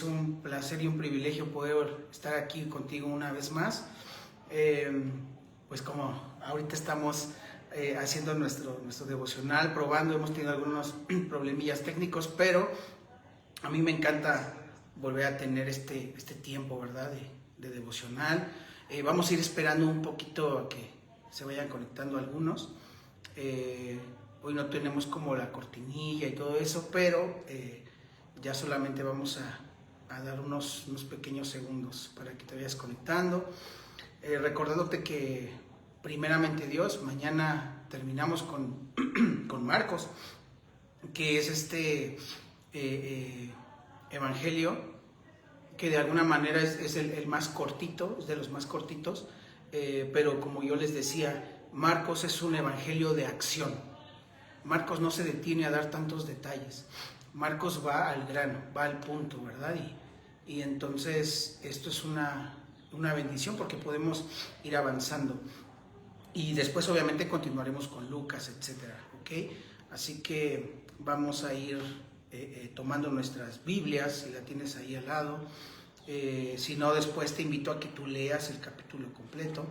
es un placer y un privilegio poder estar aquí contigo una vez más. Pues como ahorita estamos haciendo nuestro devocional, probando, hemos tenido algunos problemillas técnicos, pero a mí me encanta volver a tener este tiempo, ¿verdad?, de devocional. Vamos a ir esperando un poquito a que se vayan conectando algunos. Hoy no tenemos como la cortinilla y todo eso, pero ya solamente vamos a dar unos pequeños segundos para que te vayas conectando. Recordándote que primeramente Dios, mañana terminamos con Marcos, que es este evangelio que de alguna manera es el más cortito, es de los más cortitos, pero como yo les decía, Marcos es un evangelio de acción. Marcos no se detiene a dar tantos detalles. Marcos va al grano, va al punto, ¿verdad? Y entonces esto es una bendición porque podemos ir avanzando. Y después obviamente continuaremos con Lucas, etcétera, ¿ok? Así que vamos a ir tomando nuestras Biblias, si la tienes ahí al lado. Si no, después te invito a que tú leas el capítulo completo.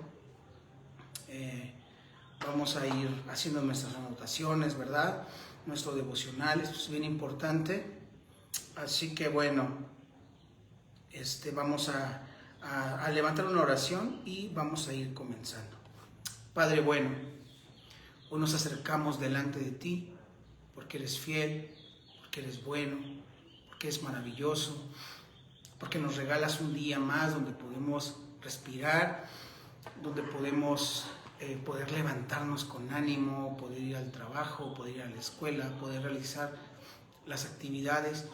Vamos a ir haciendo nuestras anotaciones, ¿verdad? Nuestro devocional, esto es bien importante. Así que bueno, vamos a levantar una oración y vamos a ir comenzando. Padre bueno, hoy nos acercamos delante de ti porque eres fiel, porque eres bueno, porque eres maravilloso, porque nos regalas un día más donde podemos respirar, donde podemos poder levantarnos con ánimo, poder ir al trabajo, poder ir a la escuela, poder realizar las actividades.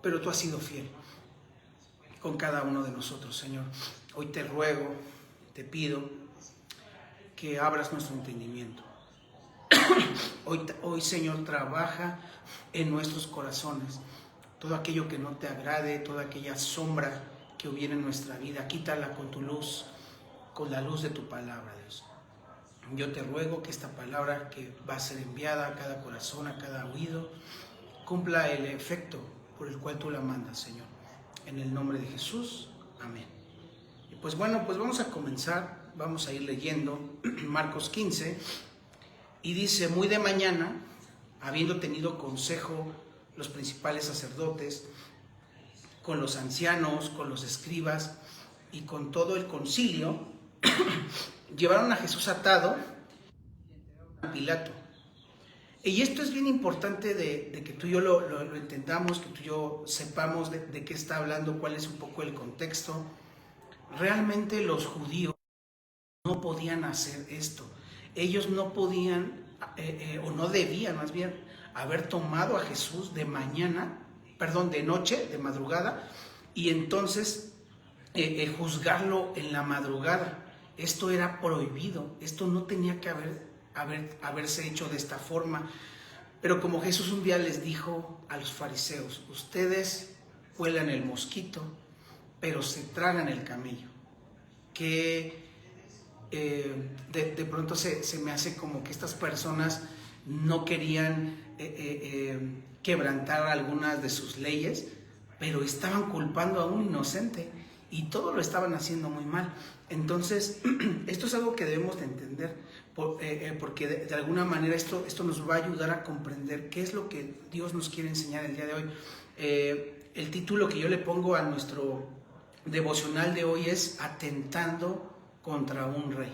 Pero tú has sido fiel con cada uno de nosotros, Señor. Hoy te ruego, te pido que abras nuestro entendimiento. Hoy, Señor, trabaja en nuestros corazones todo aquello que no te agrade, toda aquella sombra que hubiera en nuestra vida, quítala con tu luz, con la luz de tu palabra, Dios. Yo te ruego que esta palabra que va a ser enviada a cada corazón, a cada oído, cumpla el efecto por el cual tú la mandas, Señor. En el nombre de Jesús, amén. Y pues bueno, pues vamos a comenzar, vamos a ir leyendo Marcos 15, y dice: muy de mañana, habiendo tenido consejo los principales sacerdotes, con los ancianos, con los escribas y con todo el concilio, llevaron a Jesús atado a Pilato. Y esto es bien importante de que tú y yo lo entendamos, que tú y yo sepamos de qué está hablando, cuál es un poco el contexto. Realmente los judíos no podían hacer esto. Ellos no podían, o no debían más bien, haber tomado a Jesús de noche, de madrugada, y entonces juzgarlo en la madrugada. Esto era prohibido, esto no tenía que haberse hecho de esta forma. Pero como Jesús un día les dijo a los fariseos: ustedes cuelan el mosquito, pero se tragan el camello. Que de pronto se me hace como que estas personas no querían quebrantar algunas de sus leyes, pero estaban culpando a un inocente y todo lo estaban haciendo muy mal. Entonces, esto es algo que debemos de entender, porque de alguna manera esto nos va a ayudar a comprender qué es lo que Dios nos quiere enseñar el día de hoy. El título que yo le pongo a nuestro devocional de hoy es Atentando contra un rey.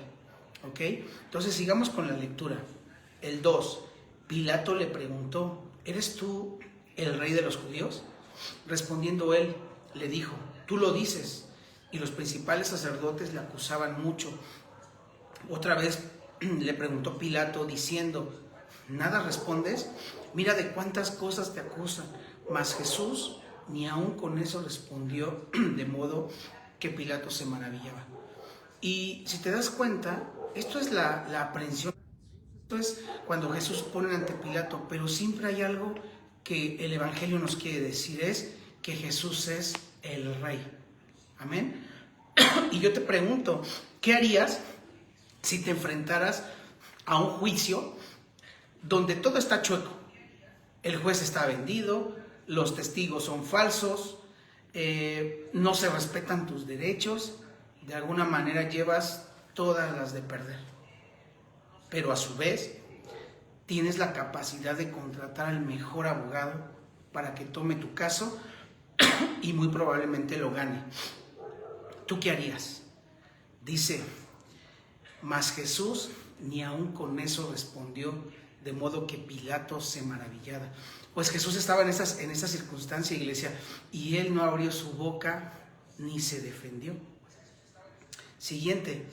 ¿Ok? Entonces sigamos con la lectura. El 2. Pilato le preguntó: ¿eres tú el rey de los judíos? Respondiendo él, le dijo: tú lo dices. Y los principales sacerdotes le acusaban mucho. Otra vez le preguntó Pilato diciendo: ¿nada respondes? Mira de cuántas cosas te acusan. Mas Jesús ni aun con eso respondió, de modo que Pilato se maravillaba. Y si te das cuenta, esto es la aprehensión. Esto es cuando Jesús pone ante Pilato, pero siempre hay algo que el Evangelio nos quiere decir, es que Jesús es el Rey. Amén. Y yo te pregunto, ¿qué harías si te enfrentaras a un juicio donde todo está chueco? El juez está vendido, los testigos son falsos, no se respetan tus derechos, de alguna manera llevas todas las de perder. Pero a su vez, tienes la capacidad de contratar al mejor abogado para que tome tu caso y muy probablemente lo gane. ¿Tú qué harías? Dice, mas Jesús ni aun con eso respondió, de modo que Pilato se maravillaba. Pues Jesús estaba en esa circunstancia, iglesia, y él no abrió su boca ni se defendió. Siguiente,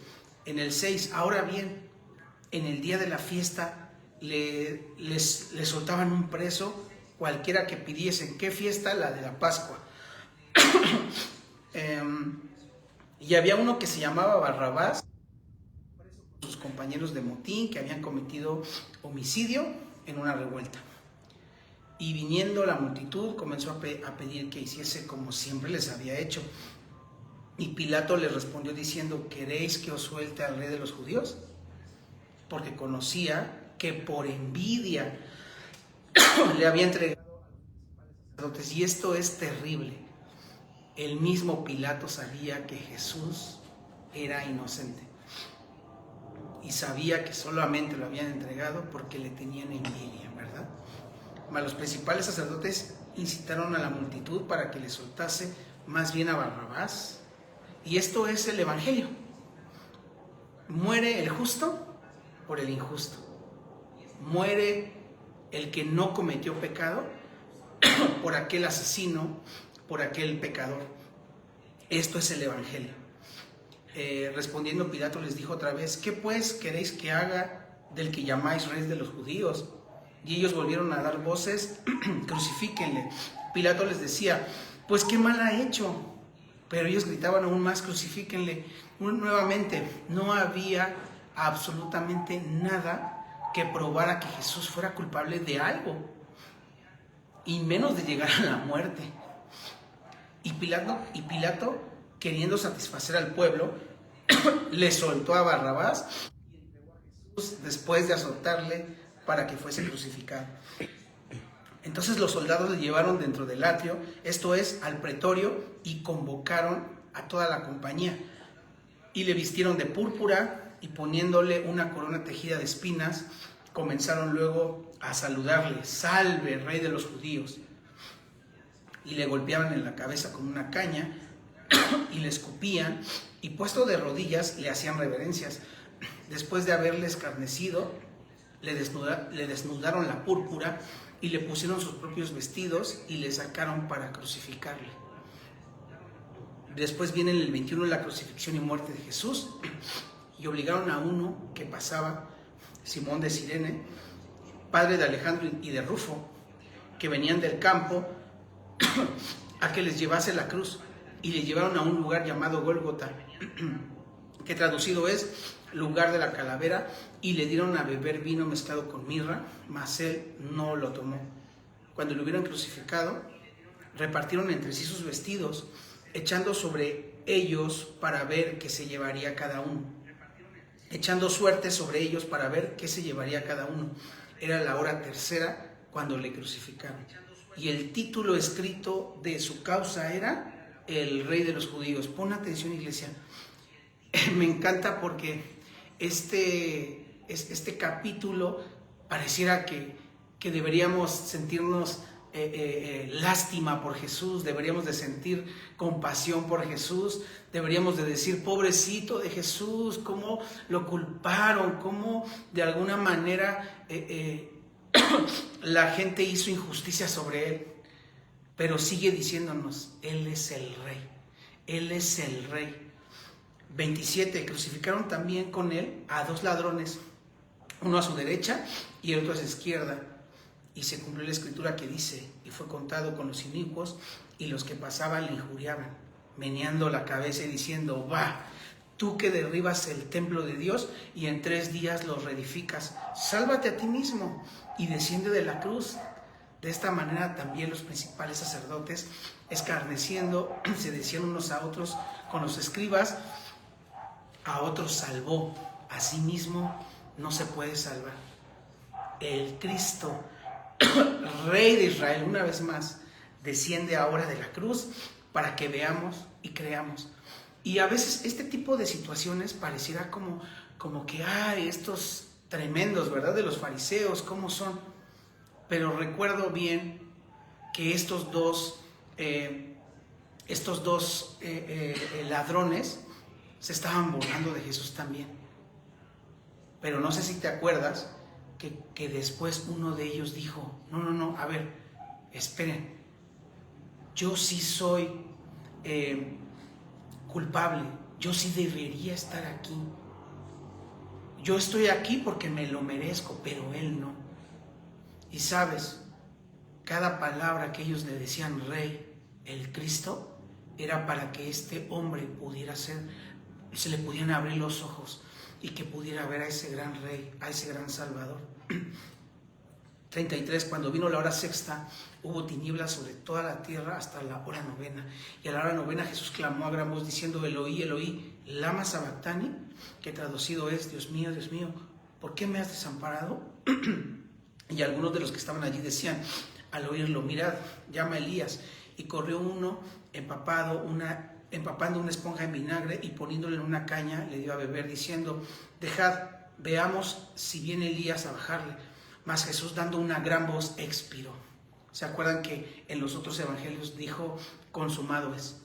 en el 6, ahora bien, en el día de la fiesta le soltaban un preso, cualquiera que pidiesen. ¿Qué fiesta? La de la Pascua. Y había uno que se llamaba Barrabás, sus compañeros de motín que habían cometido homicidio en una revuelta. Y viniendo la multitud comenzó a pedir que hiciese como siempre les había hecho. Y Pilato les respondió diciendo, ¿queréis que os suelte al rey de los judíos? Porque conocía que por envidia le había entregado a los sacerdotes. Y esto es terrible. El mismo Pilato sabía que Jesús era inocente. Y sabía que solamente lo habían entregado porque le tenían envidia, ¿verdad? Mas los principales sacerdotes incitaron a la multitud para que le soltase más bien a Barrabás. Y esto es el Evangelio. Muere el justo por el injusto. Muere el que no cometió pecado por aquel asesino, por aquel pecador. Esto es el Evangelio. Respondiendo Pilato les dijo otra vez, ¿qué pues queréis que haga del que llamáis rey de los judíos? Y ellos volvieron a dar voces, crucifíquenle. Pilato les decía, pues qué mal ha hecho. Pero ellos gritaban aún más, crucifíquenle. Nuevamente, no había absolutamente nada que probara que Jesús fuera culpable de algo, y menos de llegar a la muerte. Y Pilato, queriendo satisfacer al pueblo, le soltó a Barrabás y entregó a Jesús después de azotarle para que fuese crucificado. Entonces los soldados le llevaron dentro del atrio, esto es, al pretorio, y convocaron a toda la compañía. Y le vistieron de púrpura y poniéndole una corona tejida de espinas, comenzaron luego a saludarle, salve, rey de los judíos. Y le golpeaban en la cabeza con una caña y le escupían y puesto de rodillas le hacían reverencias. Después de haberle escarnecido, le desnudaron la púrpura y le pusieron sus propios vestidos y le sacaron para crucificarle. Después viene el 21 la crucifixión y muerte de Jesús y obligaron a uno que pasaba, Simón de Cirene, padre de Alejandro y de Rufo, que venían del campo, a que les llevase la cruz, y le llevaron a un lugar llamado Gólgota, que traducido es lugar de la calavera, y le dieron a beber vino mezclado con mirra, mas él no lo tomó. Cuando lo hubieron crucificado, repartieron entre sí sus vestidos, echando sobre ellos para ver qué se llevaría cada uno. Echando suerte sobre ellos para ver qué se llevaría cada uno. Era la hora tercera cuando le crucificaron. Y el título escrito de su causa era el Rey de los Judíos. Pon atención, iglesia. Me encanta porque este capítulo pareciera que deberíamos sentirnos lástima por Jesús, deberíamos de sentir compasión por Jesús, deberíamos de decir, pobrecito de Jesús, cómo lo culparon, cómo de alguna manera la gente hizo injusticia sobre él. Pero sigue diciéndonos, Él es el Rey, Él es el Rey. 27, crucificaron también con él a 2 ladrones, uno a su derecha y el otro a su izquierda. Y se cumplió la escritura que dice, y fue contado con los inicuos, y los que pasaban le injuriaban, meneando la cabeza y diciendo, va, tú que derribas el templo de Dios y en 3 días lo reedificas, sálvate a ti mismo y desciende de la cruz. De esta manera también los principales sacerdotes, escarneciendo, se decían unos a otros con los escribas, a otros salvó, a sí mismo no se puede salvar. El Cristo, Rey de Israel, una vez más, desciende ahora de la cruz para que veamos y creamos. Y a veces este tipo de situaciones pareciera como que, ay, estos tremendos, ¿verdad? De los fariseos, ¿cómo son? Pero recuerdo bien que estos dos ladrones se estaban burlando de Jesús también. Pero no sé si te acuerdas que después uno de ellos dijo, no, a ver, esperen, yo sí soy culpable, yo sí debería estar aquí. Yo estoy aquí porque me lo merezco, pero él no. Y sabes, cada palabra que ellos le decían Rey, el Cristo, era para que este hombre pudiera ser, se le pudieran abrir los ojos y que pudiera ver a ese gran Rey, a ese gran Salvador. 33, cuando vino la hora sexta, hubo tinieblas sobre toda la tierra hasta la hora novena. Y a la hora novena Jesús clamó a gran voz diciendo, Eloí, Eloí, lama sabactani, que traducido es, Dios mío, ¿por qué me has desamparado? Y algunos de los que estaban allí decían, al oírlo, mirad, llama a Elías. Y corrió uno empapando una esponja en vinagre y poniéndole en una caña, le dio a beber, diciendo, dejad, veamos si viene Elías a bajarle. Mas Jesús, dando una gran voz, expiró. ¿Se acuerdan que en los otros evangelios dijo, consumado es?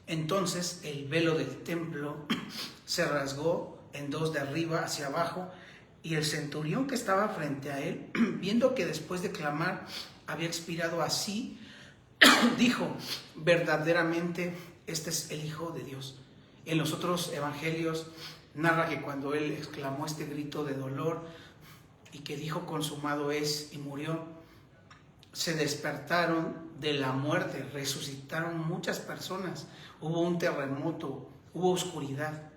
Entonces el velo del templo se rasgó en dos de arriba hacia abajo, y el centurión que estaba frente a él, viendo que después de clamar había expirado así, dijo, verdaderamente este es el Hijo de Dios. En los otros evangelios narra que cuando él exclamó este grito de dolor y que dijo consumado es y murió, se despertaron de la muerte, resucitaron muchas personas, hubo un terremoto, hubo oscuridad.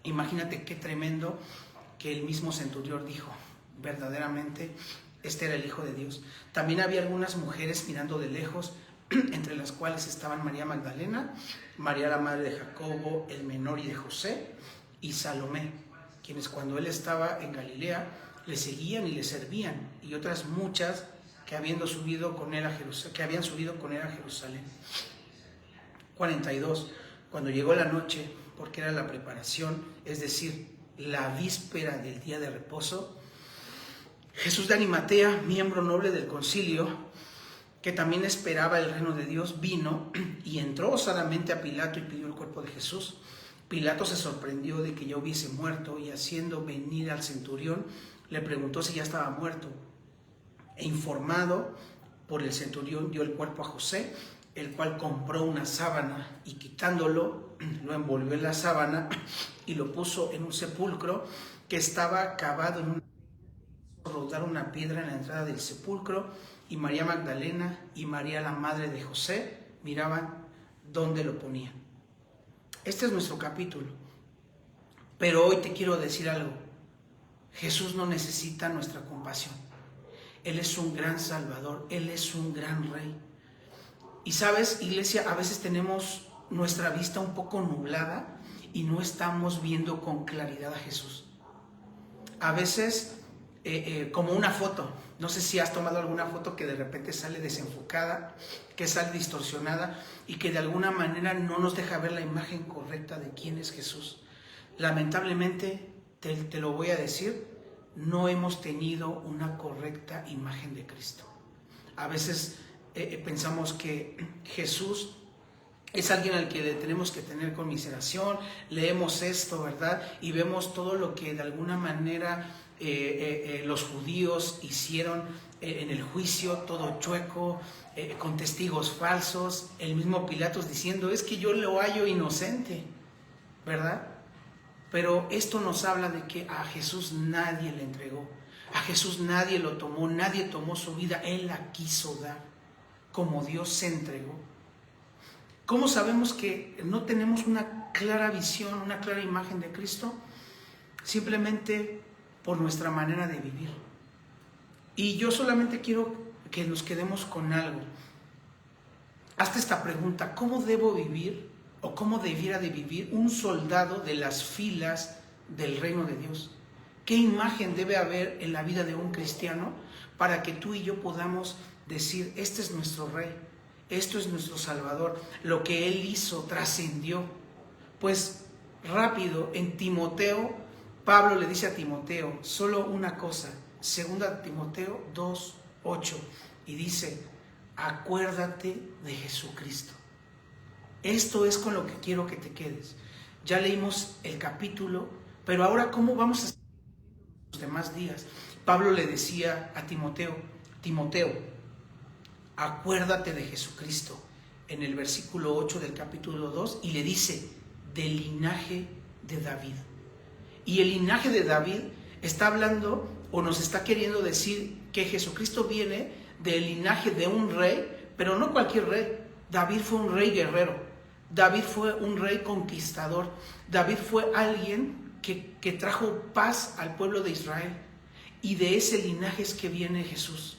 Imagínate qué tremendo que el mismo centurión dijo, verdaderamente este era el Hijo de Dios. También había algunas mujeres mirando de lejos, entre las cuales estaban María Magdalena, María la madre de Jacobo, el menor y de José, y Salomé, quienes cuando él estaba en Galilea le seguían y le servían, y otras muchas que habían subido con él a Jerusalén. 42. Cuando llegó la noche, porque era la preparación, es decir, la víspera del día de reposo, Jesús de Arimatea, miembro noble del concilio, que también esperaba el reino de Dios, vino y entró osadamente a Pilato y pidió el cuerpo de Jesús. Pilato se sorprendió de que ya hubiese muerto, y haciendo venir al centurión, le preguntó si ya estaba muerto. E informado por el centurión, dio el cuerpo a José, el cual compró una sábana y quitándolo, lo envolvió en la sábana y lo puso en un sepulcro que estaba cavado en rodar una piedra en la entrada del sepulcro, y María Magdalena y María la madre de José miraban dónde lo ponían. Este es nuestro capítulo, pero hoy te quiero decir algo. Jesús no necesita nuestra compasión. Él es un gran Salvador, Él es un gran Rey. Y sabes, iglesia, a veces tenemos nuestra vista un poco nublada y no estamos viendo con claridad a Jesús. A veces, como una foto, no sé si has tomado alguna foto que de repente sale desenfocada, que sale distorsionada y que de alguna manera no nos deja ver la imagen correcta de quién es Jesús. Lamentablemente, te lo voy a decir, no hemos tenido una correcta imagen de Cristo. A veces pensamos que Jesús es alguien al que le tenemos que tener conmiseración, leemos esto, ¿verdad? Y vemos todo lo que de alguna manera los judíos hicieron en el juicio, todo chueco, con testigos falsos, el mismo Pilatos diciendo, es que yo lo hallo inocente, ¿verdad? Pero esto nos habla de que a Jesús nadie le entregó, a Jesús nadie lo tomó, nadie tomó su vida, Él la quiso dar, como Dios se entregó. ¿Cómo sabemos que no tenemos una clara visión, una clara imagen de Cristo? Simplemente por nuestra manera de vivir. Y yo solamente quiero que nos quedemos con algo. Hazte esta pregunta, ¿cómo debo vivir o cómo debiera de vivir un soldado de las filas del reino de Dios? ¿Qué imagen debe haber en la vida de un cristiano para que tú y yo podamos decir, este es nuestro Rey, Esto es nuestro Salvador. Lo que Él hizo trascendió. Pues rápido, en Timoteo, Pablo le dice a Timoteo solo una cosa, 2 Timoteo 2:8, y dice: acuérdate de Jesucristo. Esto es con lo que quiero que te quedes. Ya leímos el capítulo, pero ahora ¿cómo vamos a hacer los demás días? Pablo le decía a Timoteo, acuérdate de Jesucristo, en el versículo 8 del capítulo 2, y le dice, del linaje de David. Y el linaje de David está hablando o nos está queriendo decir que Jesucristo viene del linaje de un rey, pero no cualquier rey. David fue un rey guerrero, David fue un rey conquistador, David fue alguien que trajo paz al pueblo de Israel, y de ese linaje es que viene Jesús.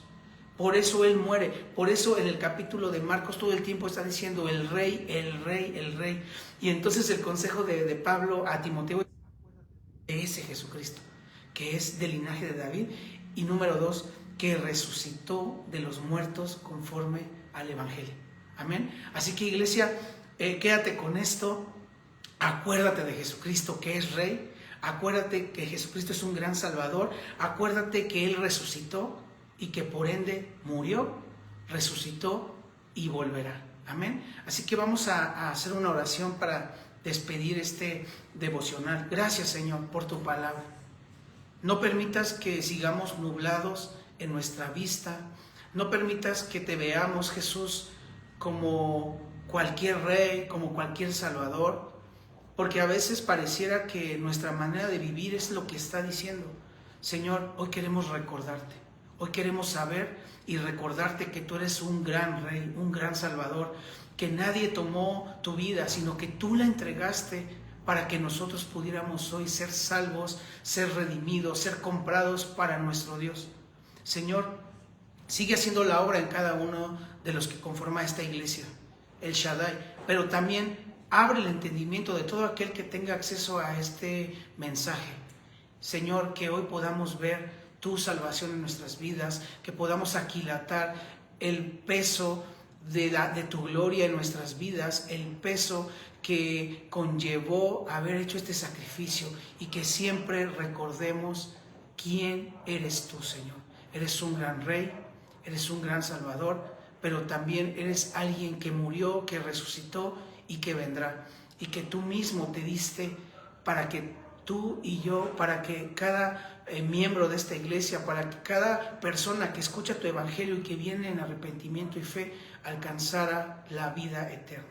Por eso Él muere, por eso en el capítulo de Marcos todo el tiempo está diciendo el rey, el rey, el rey. Y entonces el consejo de Pablo a Timoteo es ese Jesucristo, que es del linaje de David, y número 2, que resucitó de los muertos conforme al Evangelio. Amén. Así que, iglesia, quédate con esto. Acuérdate de Jesucristo, que es Rey. Acuérdate que Jesucristo es un gran Salvador. Acuérdate que Él resucitó y que por ende murió, resucitó y volverá. Amén. Así que vamos a hacer una oración para despedir este devocional. Gracias, Señor, por tu palabra. No permitas que sigamos nublados en nuestra vista. No permitas que te veamos, Jesús, como cualquier rey, como cualquier salvador, porque a veces pareciera que nuestra manera de vivir es lo que está diciendo. Señor, hoy queremos recordarte, hoy queremos saber y recordarte que tú eres un gran rey, un gran salvador, que nadie tomó tu vida, sino que tú la entregaste para que nosotros pudiéramos hoy ser salvos, ser redimidos, ser comprados para nuestro Dios. Señor, sigue haciendo la obra en cada uno de los que conforma esta iglesia, el Shaddai, pero también abre el entendimiento de todo aquel que tenga acceso a este mensaje. Señor, que hoy podamos ver tu salvación en nuestras vidas, que podamos aquilatar el peso de tu gloria en nuestras vidas, el peso que conllevó haber hecho este sacrificio, y que siempre recordemos quién eres tú, Señor. Eres un gran rey, eres un gran salvador, pero también eres alguien que murió, que resucitó y que vendrá, y que tú mismo te diste para que tú y yo, para que cada miembro de esta iglesia, para que cada persona que escucha tu evangelio y que viene en arrepentimiento y fe, alcanzara la vida eterna.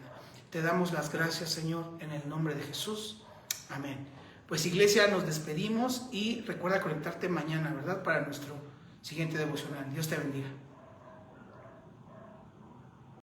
Te damos las gracias, Señor, en el nombre de Jesús. Amén. Pues, iglesia, nos despedimos y recuerda conectarte mañana, ¿verdad?, para nuestro siguiente devocional. Dios te bendiga.